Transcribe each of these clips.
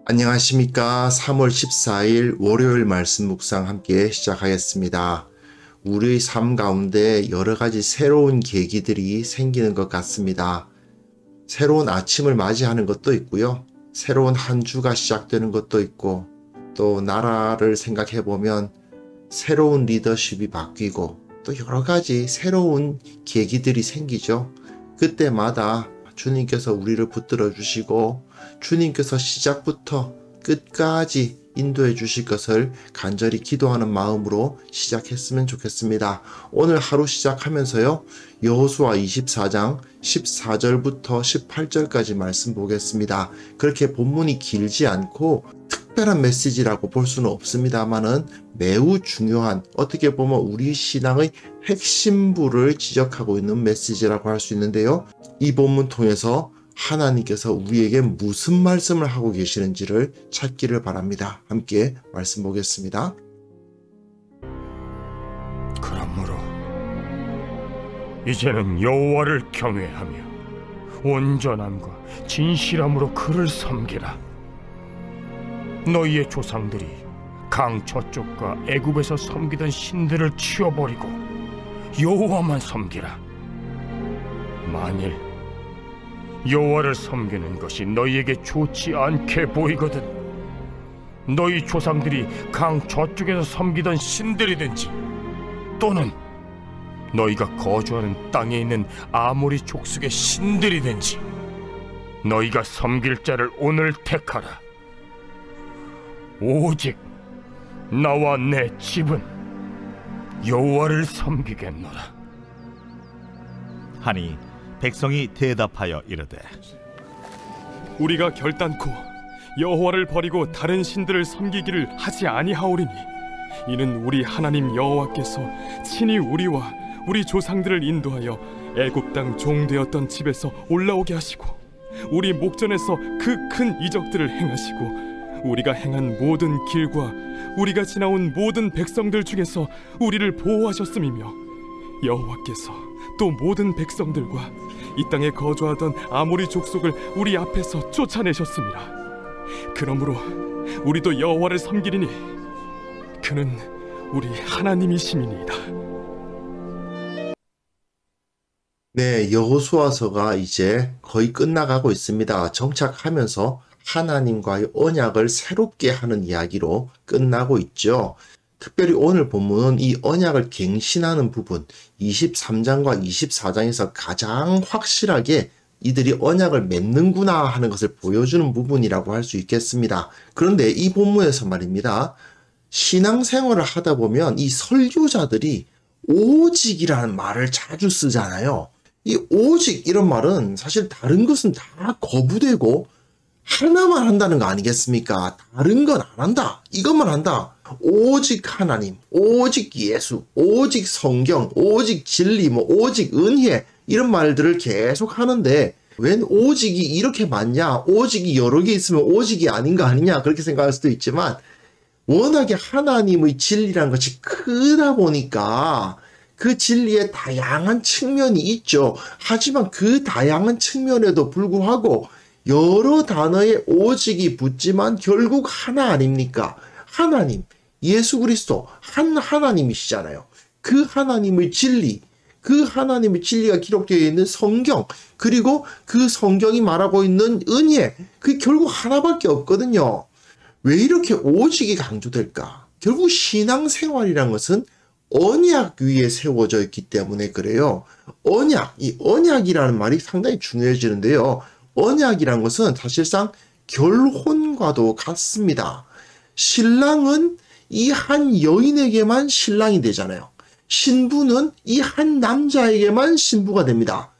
안녕하십니까. 3월 14일 월요일 말씀 묵상 함께 시작하겠습니다. 우리의 삶 가운데 여러 가지 새로운 계기들이 생기는 것 같습니다. 새로운 아침을 맞이하는 것도 있고요. 새로운 한 주가 시작되는 것도 있고, 또 나라를 생각해 보면 새로운 리더십이 바뀌고 또 여러 가지 새로운 계기들이 생기죠. 그때마다 주님께서 우리를 붙들어 주시고 주님께서 시작부터 끝까지 인도해 주실 것을 간절히 기도하는 마음으로 시작했으면 좋겠습니다. 오늘 하루 시작하면서요, 여호수아 24장 14절부터 18절까지 말씀 보겠습니다. 그렇게 본문이 길지 않고 특별한 메시지라고 볼 수는 없습니다만은 매우 중요한, 어떻게 보면 우리 신앙의 핵심부를 지적하고 있는 메시지라고 할 수 있는데요. 이 본문 통해서 하나님께서 우리에게 무슨 말씀을 하고 계시는지를 찾기를 바랍니다. 함께 말씀 보겠습니다. 그러므로 이제는 여호와를 경외하며 온전함과 진실함으로 그를 섬기라. 너희의 조상들이 강 저쪽과 애굽에서 섬기던 신들을 치워버리고 여호와만 섬기라. 만일 여호와를 섬기는 것이 너희에게 좋지 않게 보이거든 너희 조상들이 강 저쪽에서 섬기던 신들이든지 또는 너희가 거주하는 땅에 있는 아모리 족속의 신들이든지 너희가 섬길 자를 오늘 택하라. 오직 나와 내 집은 여호와를 섬기겠노라 하니 백성이 대답하여 이르되 우리가 결단코 여호와를 버리고 다른 신들을 섬기기를 하지 아니하오리니 이는 우리 하나님 여호와께서 친히 우리와 우리 조상들을 인도하여 애굽 땅 종되었던 집에서 올라오게 하시고 우리 목전에서 그 큰 이적들을 행하시고 우리가 행한 모든 길과 우리가 지나온 모든 백성들 중에서 우리를 보호하셨음이며 여호와께서 또 모든 백성들과 이 땅에 거주하던 아모리 족속을 우리 앞에서 쫓아내셨습니다. 그러므로 우리도 여호와를 섬기리니 그는 우리 하나님이심이니이다. 네, 여호수아서가 이제 거의 끝나가고 있습니다. 정착하면서 하나님과의 언약을 새롭게 하는 이야기로 끝나고 있죠. 특별히 오늘 본문은 이 언약을 갱신하는 부분, 23장과 24장에서 가장 확실하게 이들이 언약을 맺는구나 하는 것을 보여주는 부분이라고 할 수 있겠습니다. 그런데 이 본문에서 말입니다, 신앙생활을 하다 보면 이 설교자들이 오직이라는 말을 자주 쓰잖아요. 이 오직 이런 말은 사실 다른 것은 다 거부되고 하나만 한다는 거 아니겠습니까? 다른 건 안 한다. 이것만 한다. 오직 하나님, 오직 예수, 오직 성경, 오직 진리, 오직 은혜, 이런 말들을 계속 하는데 웬 오직이 이렇게 많냐? 오직이 여러 개 있으면 오직이 아닌 거 아니냐? 그렇게 생각할 수도 있지만 워낙에 하나님의 진리라는 것이 크다 보니까 그 진리의 다양한 측면이 있죠. 하지만 그 다양한 측면에도 불구하고 여러 단어의 오직이 붙지만 결국 하나 아닙니까? 하나님, 예수 그리스도 한 하나님이시잖아요. 그 하나님의 진리, 그 하나님의 진리가 기록되어 있는 성경, 그리고 그 성경이 말하고 있는 은혜, 그게 결국 하나밖에 없거든요. 왜 이렇게 오직이 강조될까? 결국 신앙생활이란 것은 언약 위에 세워져 있기 때문에 그래요. 언약, 이 언약이라는 말이 상당히 중요해지는데요. 언약이란 것은 사실상 결혼과도 같습니다. 신랑은 이 한 여인에게만 신랑이 되잖아요. 신부는 이 한 남자에게만 신부가 됩니다.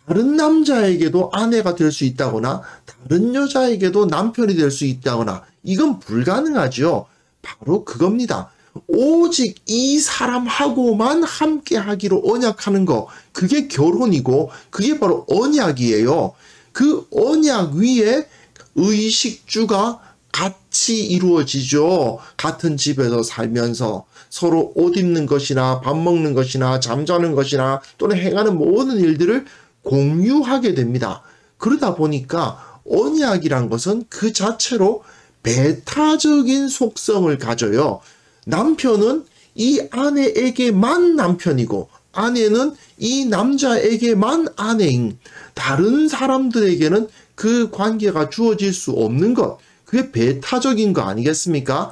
다른 남자에게도 아내가 될 수 있다거나 다른 여자에게도 남편이 될 수 있다거나 이건 불가능하죠. 바로 그겁니다. 오직 이 사람하고만 함께 하기로 언약하는 거, 그게 결혼이고 그게 바로 언약이에요. 그 언약 위에 의식주가 같이 이루어지죠. 같은 집에서 살면서 서로 옷 입는 것이나 밥 먹는 것이나 잠자는 것이나 또는 행하는 모든 일들을 공유하게 됩니다. 그러다 보니까 언약이란 것은 그 자체로 배타적인 속성을 가져요. 남편은 이 아내에게만 남편이고 아내는 이 남자에게만 아내인, 다른 사람들에게는 그 관계가 주어질 수 없는 것, 그게 배타적인 거 아니겠습니까?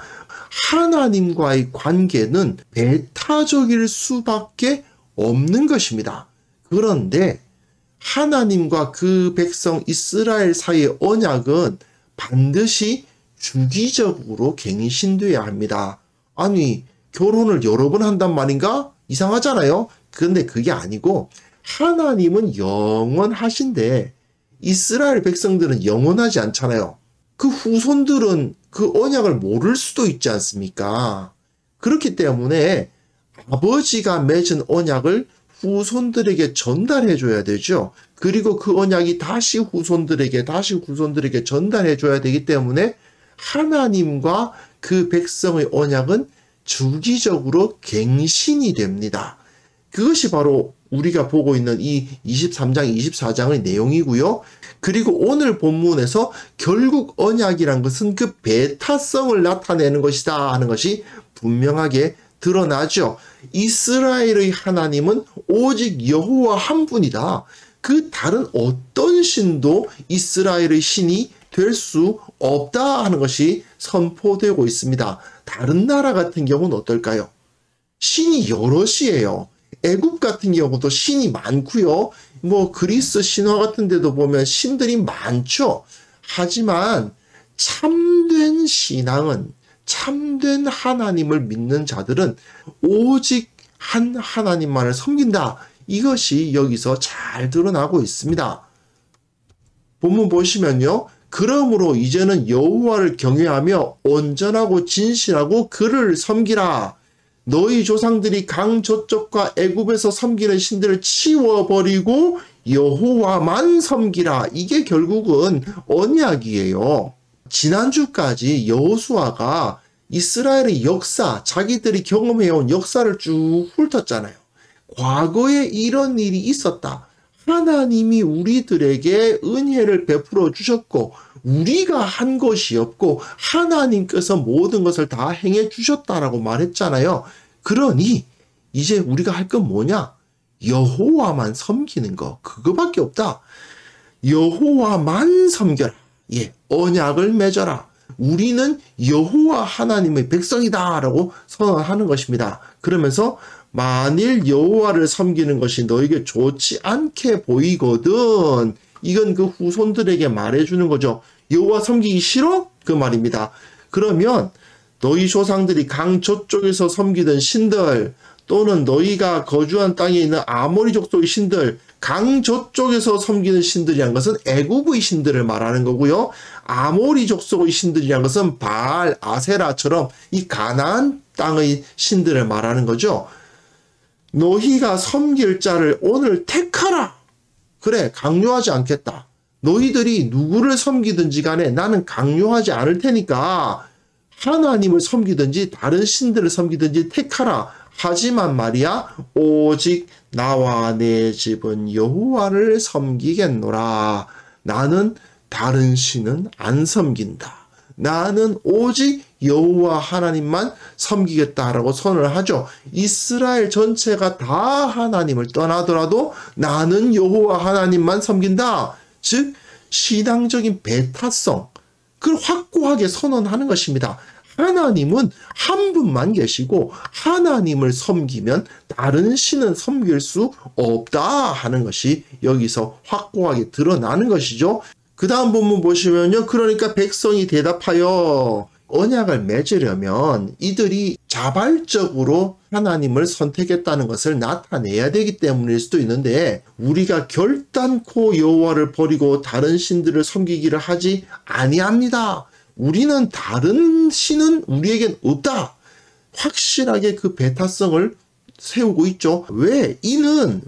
하나님과의 관계는 배타적일 수밖에 없는 것입니다. 그런데 하나님과 그 백성 이스라엘 사이의 언약은 반드시 주기적으로 갱신돼야 합니다. 아니, 결혼을 여러 번 한단 말인가? 이상하잖아요. 그런데 그게 아니고 하나님은 영원하신데 이스라엘 백성들은 영원하지 않잖아요. 그 후손들은 그 언약을 모를 수도 있지 않습니까? 그렇기 때문에 아버지가 맺은 언약을 후손들에게 전달해 줘야 되죠. 그리고 그 언약이 다시 후손들에게 전달해 줘야 되기 때문에 하나님과 그 백성의 언약은 주기적으로 갱신이 됩니다. 그것이 바로 우리가 보고 있는 이 23장, 24장의 내용이고요. 그리고 오늘 본문에서 결국 언약이란 것은 그 배타성을 나타내는 것이다 하는 것이 분명하게 드러나죠. 이스라엘의 하나님은 오직 여호와 한 분이다. 그 다른 어떤 신도 이스라엘의 신이 될 수 없다 하는 것이 선포되고 있습니다. 다른 나라 같은 경우는 어떨까요? 신이 여럿이에요. 애굽 같은 경우도 신이 많고요. 뭐 그리스 신화 같은 데도 보면 신들이 많죠. 하지만 참된 신앙은, 참된 하나님을 믿는 자들은 오직 한 하나님만을 섬긴다. 이것이 여기서 잘 드러나고 있습니다. 본문 보시면요. 그러므로 이제는 여호와를 경외하며 온전하고 진실하고 그를 섬기라. 너희 조상들이 강 저쪽과 애굽에서 섬기는 신들을 치워버리고 여호와만 섬기라. 이게 결국은 언약이에요. 지난주까지 여호수아가 이스라엘의 역사, 자기들이 경험해온 역사를 쭉 훑었잖아요. 과거에 이런 일이 있었다. 하나님이 우리들에게 은혜를 베풀어 주셨고 우리가 한 것이 없고 하나님께서 모든 것을 다 행해 주셨다라고 말했잖아요. 그러니 이제 우리가 할 건 뭐냐? 여호와만 섬기는 거, 그거밖에 없다. 여호와만 섬겨라. 예, 언약을 맺어라. 우리는 여호와 하나님의 백성이다라고 선언하는 것입니다. 그러면서 만일 여호와를 섬기는 것이 너에게 좋지 않게 보이거든, 이건 그 후손들에게 말해주는 거죠. 여호와 섬기기 싫어? 그 말입니다. 그러면 너희 조상들이 강 저쪽에서 섬기던 신들, 또는 너희가 거주한 땅에 있는 아모리 족속의 신들, 강 저쪽에서 섬기는 신들이란 것은 애굽의 신들을 말하는 거고요. 아모리 족속의 신들이란 것은 바알, 아세라처럼 이 가나안 땅의 신들을 말하는 거죠. 너희가 섬길 자를 오늘 택하라. 그래, 강요하지 않겠다. 너희들이 누구를 섬기든지 간에 나는 강요하지 않을 테니까 하나님을 섬기든지 다른 신들을 섬기든지 택하라. 하지만 말이야, 오직 나와 내 집은 여호와를 섬기겠노라. 나는 다른 신은 안 섬긴다. 나는 오직 여호와 하나님만 섬기겠다라고 선언을 하죠. 이스라엘 전체가 다 하나님을 떠나더라도 나는 여호와 하나님만 섬긴다. 즉 신앙적인 배타성, 그걸 확고하게 선언하는 것입니다. 하나님은 한 분만 계시고 하나님을 섬기면 다른 신은 섬길 수 없다 하는 것이 여기서 확고하게 드러나는 것이죠. 그 다음 본문 보시면요. 그러니까 백성이 대답하여 언약을 맺으려면 이들이 자발적으로 하나님을 선택했다는 것을 나타내야 되기 때문일 수도 있는데, 우리가 결단코 여호와를 버리고 다른 신들을 섬기기를 하지 아니합니다. 우리는 다른 신은 우리에겐 없다. 확실하게 그 배타성을 세우고 있죠. 왜? 이는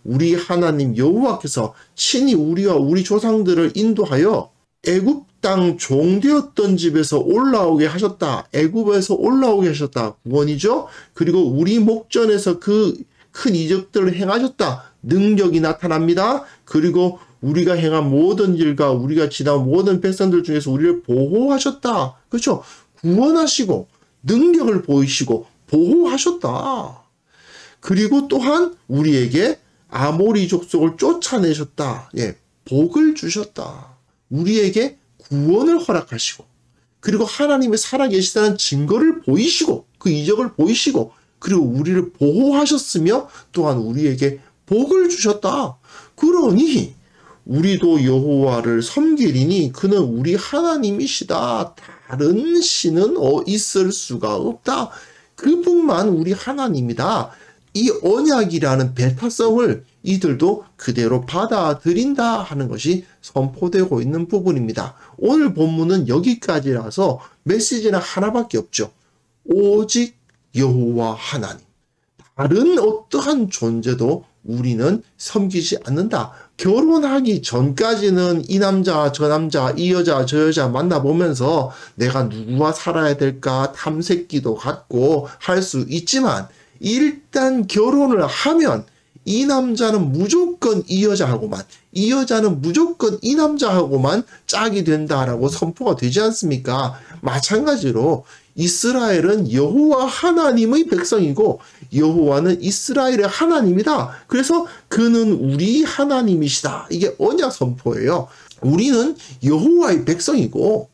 우리 하나님 여호와께서 친히 우리와 우리 조상들을 인도하여 애굽 땅 종되었던 집에서 올라오게 하셨다. 애굽에서 올라오게 하셨다. 구원이죠. 그리고 우리 목전에서 그 큰 이적들을 행하셨다. 능력이 나타납니다. 그리고 우리가 행한 모든 일과 우리가 지나온 모든 백성들 중에서 우리를 보호하셨다. 그렇죠? 구원하시고 능력을 보이시고 보호하셨다. 그리고 또한 우리에게 아모리 족속을 쫓아내셨다. 예, 복을 주셨다. 우리에게 구원을 허락하시고 그리고 하나님의 살아계시다는 증거를 보이시고 그 이적을 보이시고 그리고 우리를 보호하셨으며 또한 우리에게 복을 주셨다. 그러니 우리도 여호와를 섬기리니 그는 우리 하나님이시다. 다른 신은 있을 수가 없다. 그분만 우리 하나님이다. 이 언약이라는 배타성을 이들도 그대로 받아들인다 하는 것이 선포되고 있는 부분입니다. 오늘 본문은 여기까지라서 메시지는 하나밖에 없죠. 오직 여호와 하나님. 다른 어떠한 존재도 우리는 섬기지 않는다. 결혼하기 전까지는 이 남자, 저 남자, 이 여자, 저 여자 만나보면서 내가 누구와 살아야 될까 탐색기도 갖고 할 수 있지만 일단 결혼을 하면 이 남자는 무조건 이 여자하고만, 이 여자는 무조건 이 남자하고만 짝이 된다라고 선포가 되지 않습니까? 마찬가지로 이스라엘은 여호와 하나님의 백성이고 여호와는 이스라엘의 하나님이다. 그래서 그는 우리 하나님이시다. 이게 언약 선포예요. 우리는 여호와의 백성이고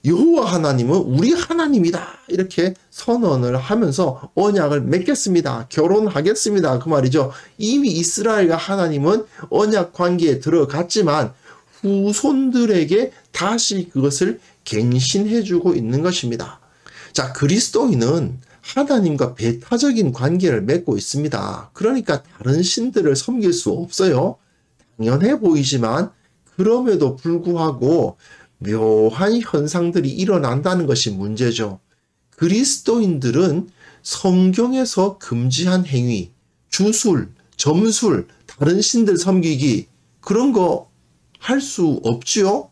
여호와 하나님은 우리 하나님이다. 이렇게 선언을 하면서 언약을 맺겠습니다. 결혼하겠습니다. 그 말이죠. 이미 이스라엘과 하나님은 언약 관계에 들어갔지만 후손들에게 다시 그것을 갱신해주고 있는 것입니다. 자, 그리스도인은 하나님과 배타적인 관계를 맺고 있습니다. 그러니까 다른 신들을 섬길 수 없어요. 당연해 보이지만 그럼에도 불구하고 묘한 현상들이 일어난다는 것이 문제죠. 그리스도인들은 성경에서 금지한 행위, 주술, 점술, 다른 신들 섬기기 그런 거 할 수 없지요?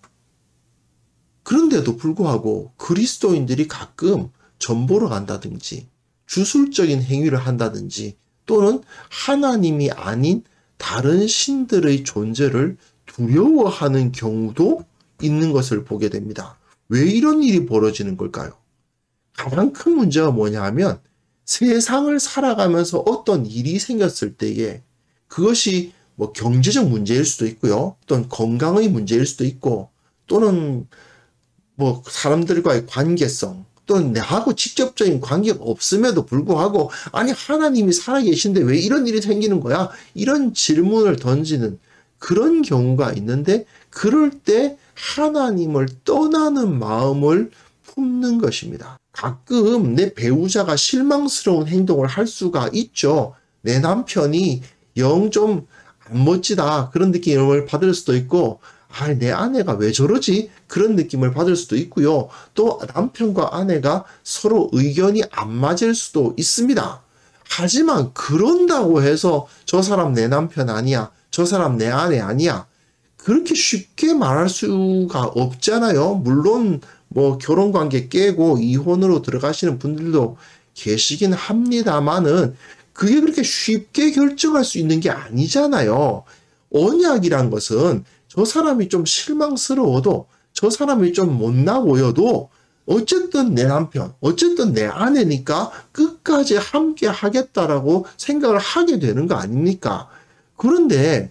그런데도 불구하고 그리스도인들이 가끔 점 보러 간다든지 주술적인 행위를 한다든지 또는 하나님이 아닌 다른 신들의 존재를 두려워하는 경우도 있는 것을 보게 됩니다. 왜 이런 일이 벌어지는 걸까요? 가장 큰 문제가 뭐냐 하면 세상을 살아가면서 어떤 일이 생겼을 때에 그것이 뭐 경제적 문제일 수도 있고요. 또는 건강의 문제일 수도 있고 또는 뭐 사람들과의 관계성 또는 나하고 직접적인 관계가 없음에도 불구하고 아니 하나님이 살아계신데 왜 이런 일이 생기는 거야? 이런 질문을 던지는 그런 경우가 있는데 그럴 때 하나님을 떠나는 마음을 품는 것입니다. 가끔 내 배우자가 실망스러운 행동을 할 수가 있죠. 내 남편이 영 좀 안 멋지다 그런 느낌을 받을 수도 있고 내 아내가 왜 저러지? 그런 느낌을 받을 수도 있고요. 또 남편과 아내가 서로 의견이 안 맞을 수도 있습니다. 하지만 그런다고 해서 저 사람 내 남편 아니야. 저 사람 내 아내 아니야. 그렇게 쉽게 말할 수가 없잖아요. 물론 뭐 결혼관계 깨고 이혼으로 들어가시는 분들도 계시긴 합니다만은 그게 그렇게 쉽게 결정할 수 있는 게 아니잖아요. 언약이란 것은 저 사람이 좀 실망스러워도 저 사람이 좀 못나 보여도 어쨌든 내 남편, 어쨌든 내 아내니까 끝까지 함께 하겠다라고 생각을 하게 되는 거 아닙니까? 그런데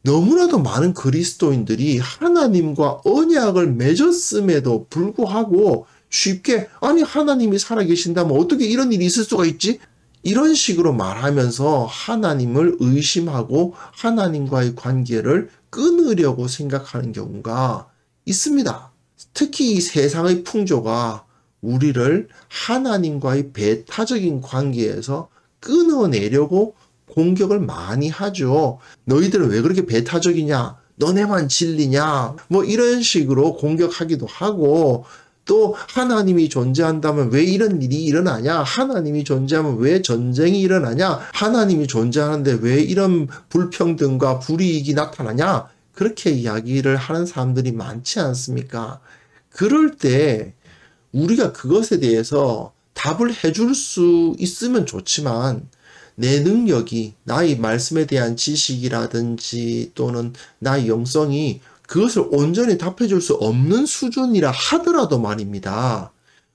너무나도 많은 그리스도인들이 하나님과 언약을 맺었음에도 불구하고 쉽게 아니 하나님이 살아계신다면 어떻게 이런 일이 있을 수가 있지? 이런 식으로 말하면서 하나님을 의심하고 하나님과의 관계를 끊으려고 생각하는 경우가 있습니다. 특히 이 세상의 풍조가 우리를 하나님과의 배타적인 관계에서 끊어내려고 공격을 많이 하죠. 너희들은 왜 그렇게 배타적이냐? 너네만 진리냐? 뭐 이런 식으로 공격하기도 하고 또 하나님이 존재한다면 왜 이런 일이 일어나냐? 하나님이 존재하면 왜 전쟁이 일어나냐? 하나님이 존재하는데 왜 이런 불평등과 불이익이 나타나냐? 그렇게 이야기를 하는 사람들이 많지 않습니까? 그럴 때 우리가 그것에 대해서 답을 해줄 수 있으면 좋지만 내 능력이, 나의 말씀에 대한 지식이라든지 또는 나의 영성이 그것을 온전히 답해줄 수 없는 수준이라 하더라도 말입니다.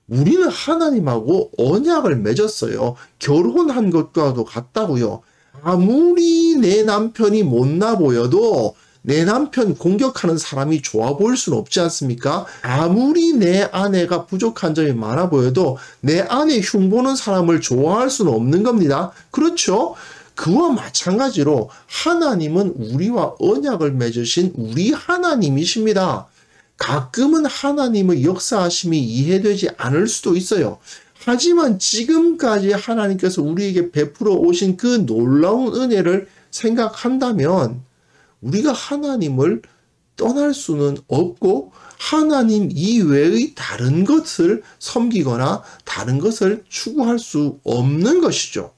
우리는 하나님하고 언약을 맺었어요. 결혼한 것과도 같다고요. 아무리 내 남편이 못나 보여도 내 남편 공격하는 사람이 좋아 보일 수는 없지 않습니까? 아무리 내 아내가 부족한 점이 많아 보여도 내 아내 흉보는 사람을 좋아할 수는 없는 겁니다. 그렇죠? 그와 마찬가지로 하나님은 우리와 언약을 맺으신 우리 하나님이십니다. 가끔은 하나님의 역사하심이 이해되지 않을 수도 있어요. 하지만 지금까지 하나님께서 우리에게 베풀어 오신 그 놀라운 은혜를 생각한다면 우리가 하나님을 떠날 수는 없고 하나님 이외의 다른 것을 섬기거나 다른 것을 추구할 수 없는 것이죠.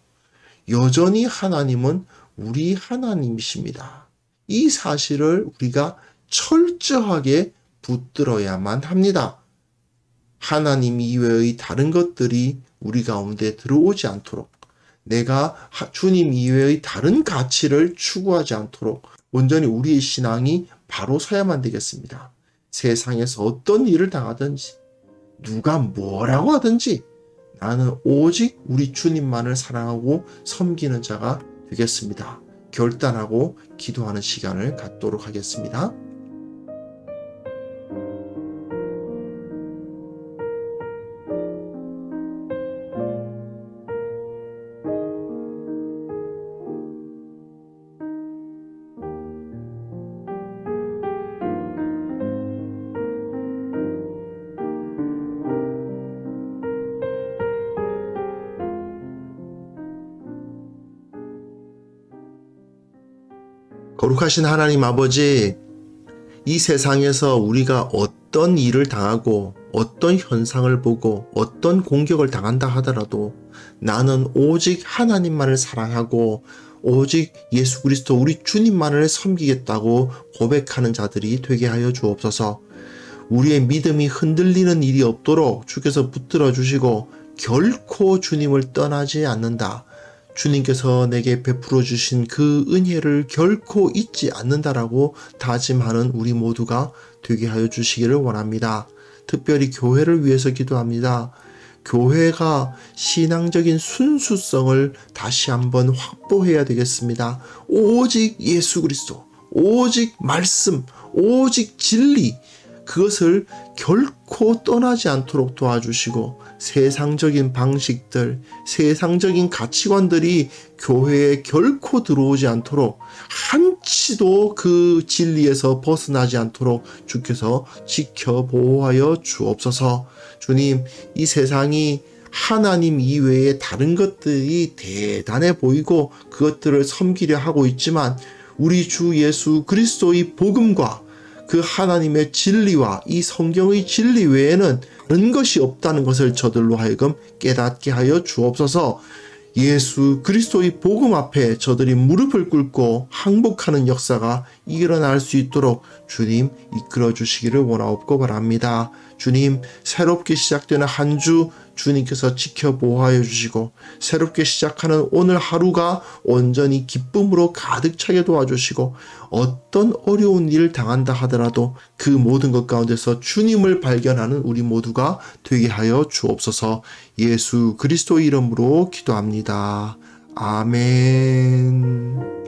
여전히 하나님은 우리 하나님이십니다. 이 사실을 우리가 철저하게 붙들어야만 합니다. 하나님 이외의 다른 것들이 우리 가운데 들어오지 않도록, 내가 주님 이외의 다른 가치를 추구하지 않도록 온전히 우리의 신앙이 바로 서야만 되겠습니다. 세상에서 어떤 일을 당하든지 누가 뭐라고 하든지 나는 오직 우리 주님만을 사랑하고 섬기는 자가 되겠습니다. 결단하고 기도하는 시간을 갖도록 하겠습니다. 거룩하신 하나님 아버지, 이 세상에서 우리가 어떤 일을 당하고 어떤 현상을 보고 어떤 공격을 당한다 하더라도 나는 오직 하나님만을 사랑하고 오직 예수 그리스도 우리 주님만을 섬기겠다고 고백하는 자들이 되게 하여 주옵소서. 우리의 믿음이 흔들리는 일이 없도록 주께서 붙들어 주시고 결코 주님을 떠나지 않는다. 주님께서 내게 베풀어 주신 그 은혜를 결코 잊지 않는다라고 다짐하는 우리 모두가 되게 하여 주시기를 원합니다. 특별히 교회를 위해서 기도합니다. 교회가 신앙적인 순수성을 다시 한번 확보해야 되겠습니다. 오직 예수 그리스도, 오직 말씀, 오직 진리, 그것을 결코 떠나지 않도록 도와주시고 세상적인 방식들, 세상적인 가치관들이 교회에 결코 들어오지 않도록 한치도 그 진리에서 벗어나지 않도록 주께서 지켜 보호하여 주옵소서. 주님, 이 세상이 하나님 이외에 다른 것들이 대단해 보이고 그것들을 섬기려 하고 있지만 우리 주 예수 그리스도의 복음과 그 하나님의 진리와 이 성경의 진리 외에는 다른 것이 없다는 것을 저들로 하여금 깨닫게 하여 주옵소서. 예수 그리스도의 복음 앞에 저들이 무릎을 꿇고 항복하는 역사가 일어날 수 있도록 주님 이끌어 주시기를 원하옵고 바랍니다. 주님, 새롭게 시작되는 한 주 주님께서 지켜 보호하여 주시고 새롭게 시작하는 오늘 하루가 온전히 기쁨으로 가득 차게 도와주시고 어떤 어려운 일을 당한다 하더라도 그 모든 것 가운데서 주님을 발견하는 우리 모두가 되게 하여 주옵소서. 예수 그리스도 이름으로 기도합니다. 아멘.